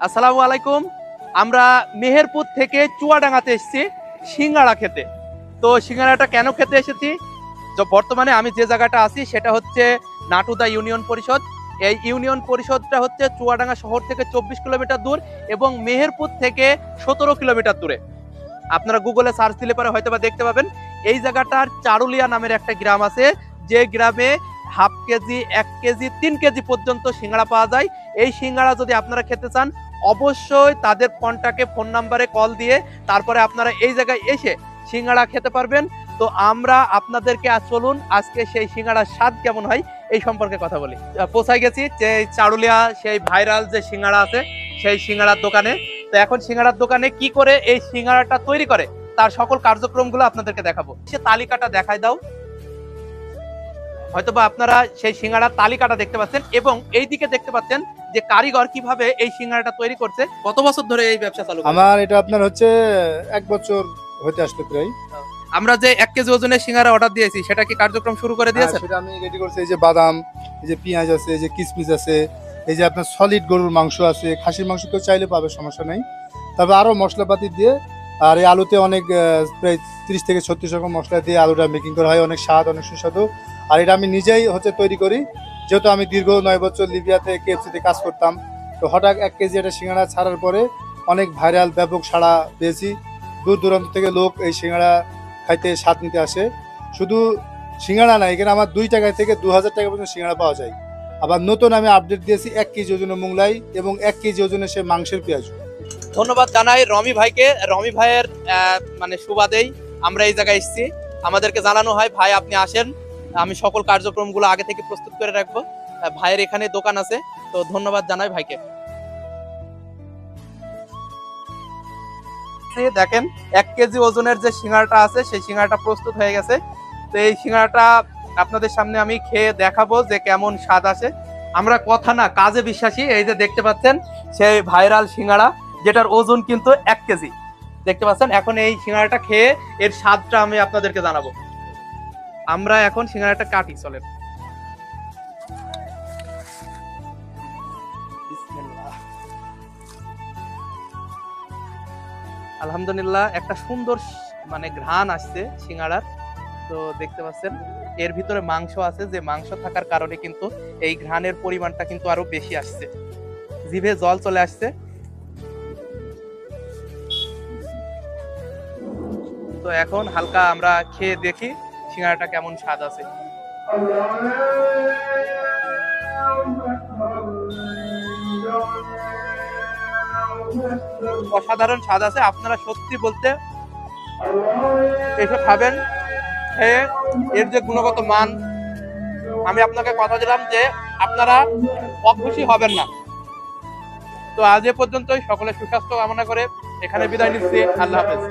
আসসালামু আলাইকুম। আমরা মেহেরপুর থেকে চুয়াডাঙ্গাতে এসেছি সিঙ্গাড়া খেতে। তো সিঙ্গাড়াটা কেন খেতে এসেছি, তো বর্তমানে আমি যে জায়গাটা আছি সেটা হচ্ছে নাটুদা ইউনিয়ন পরিষদ। এই ইউনিয়ন পরিষদটা হচ্ছে চুয়াডাঙ্গা শহর থেকে 24 কিলোমিটার দূর এবং মেহেরপুর থেকে 17 কিলোমিটার দূরে। আপনারা গুগলে সার্চ দিলে পরে হয়তো বা দেখতে পাবেন। এই জায়গাটার চারুলিয়া নামের একটা গ্রাম আছে, যে গ্রামে হাফ কেজি, 1 কেজি, 3 কেজি পর্যন্ত সিঙ্গাড়া পাওয়া যায়। এই সিঙ্গাড়া যদি আপনারা খেতে চান, অবশ্যই তাদের কন্টাক্টে ফোন নাম্বারে কল দিয়ে তারপরে আপনারা এই জায়গায় এসে সিঙ্গাড়া খেতে পারবেন। তো আমরা আপনাদেরকে চলুন আজকে সেই সিঙ্গাড়ার স্বাদ কেমন হয় এই সম্পর্কে কথা বলি। পৌঁছায় গেছি যে চারুলিয়া সেই ভাইরাল যে সিঙ্গাড়া আছে সেই সিঙ্গাড়ার দোকানে। তো এখন সিঙ্গাড়ার দোকানে কি করে এই সিঙ্গাড়াটা তৈরি করে তার সকল কার্যক্রমগুলো আপনাদেরকে দেখাবো। সে তালিকাটা দেখায় দাও। হয়তোবা আপনারা সেই সিঙ্গাড়ার তালিকাটা দেখতে পাচ্ছেন এবং এই দিকে দেখতে পাচ্ছেন যে কারিগর কিভাবে এই সিঙ্গাড়াটা তৈরি করছে। কত বছর ধরে এই ব্যবসা চালু? আমার এটা আপনার হচ্ছে 1 বছর হতে আসলো প্রায়। আমরা যে 1 কেজি ওজনের সিঙ্গাড়া অর্ডার দিয়েছি সেটা কি কার্যক্রম শুরু করে দিয়েছেন? সেটা আমি রেডি করছি। এই যে বাদাম, এই যে পেঁয়াজ আছে, এই যে কিশমিশ আছে, এই যে আপনার সলিড গরুর মাংস আছে, খাসির মাংস কেউ চাইলে পাবে, সমস্যা নেই। তবে আরো মশলাপাতি দিয়ে, আর এই আলুতে অনেক প্রায় 30 থেকে 36 রকম মশলা দিয়ে আলুটা মেকিং করা হয়, অনেক স্বাদ, অনেক সুস্বাদু। আর এটা আমি নিজেই হচ্ছে তৈরি করি, যেহেতু আমি দীর্ঘ 9 বছর লিবিয়াতে কেএফসিতে কাজ করতাম। তো হঠাৎ 1 কেজি একটা সিঙ্গাড়া ছাড়ার পরে অনেক ভাইরাল, ব্যাপক সাড়া পেয়েছি। দূর দূরান্ত থেকে লোক এই সিঙ্গাড়া খাইতে স্বাদ নিতে আসে। শুধু সিঙ্গাড়া না, এখানে আমার 2 টাকা থেকে 2000 টাকা পর্যন্ত সিঙ্গাড়া পাওয়া যায়। আবার নতুন আমি আপডেট দিয়েছি 1 কেজি ওজনের মোগলাই এবং 1 কেজি ওজনের সে মাংসের পেঁয়াজ। ধন্যবাদ জানাই রমি ভাইকে। রমি ভাইয়ের মানে সুবাদেই আমরা এই জায়গায় এসেছি। আমাদেরকে জানানো হয় ভাই আপনি আসেন, আমি সকল কার্যক্রমগুলো আগে থেকে প্রস্তুত করে রাখবো। ভাইয়ের এখানে দোকান আছে, তো ধন্যবাদ জানাই ভাইকে। দেখেন 1 কেজি ওজনের যে সিঙ্গাড়াটা আছে সেই সিঙ্গাড়াটা প্রস্তুত হয়ে গেছে। তো এই সিঙ্গাড়াটা আপনাদের সামনে আমি খেয়ে দেখাবো যে কেমন স্বাদ আসে। আমরা কথা না কাজে বিশ্বাসী। এই যে দেখতে পাচ্ছেন সেই ভাইরাল সিঙ্গাড়া, যেটার ওজন কিন্তু 1 কেজি দেখতে পাচ্ছেন। এখন এই সিঙ্গাড়াটা খেয়ে এর স্বাদটা আমি আপনাদেরকে জানাবো। আমরা এখন সিঙ্গাড়াটা কাটি, চলেন। আলহামদুলিল্লাহ, একটা সুন্দর মানে ঘ্রাণ আসছে সিঙ্গাড়ার। তো দেখতে পাচ্ছেন এর ভিতরে মাংস আছে, যে মাংস থাকার কারণে কিন্তু এই ঘ্রাণের পরিমাণটা কিন্তু আরো বেশি আসছে, জিভে জল চলে আসছে। তো এখন হালকা আমরা খেয়ে দেখি সিঙ্গাড়াটা কেমন স্বাদ আছে। অসাধারণ স্বাদ আছে। আপনারা সত্যি বলতে এসব খাবেন, এর যে গুণগত মান, আমি আপনাকে কথা দিলাম যে আপনারা অখুশি হবেন না। তো আজ এ পর্যন্তই। সকলে সুস্বাস্থ্য কামনা করে এখানে বিদায় নিচ্ছি। আল্লাহ হাফেজ।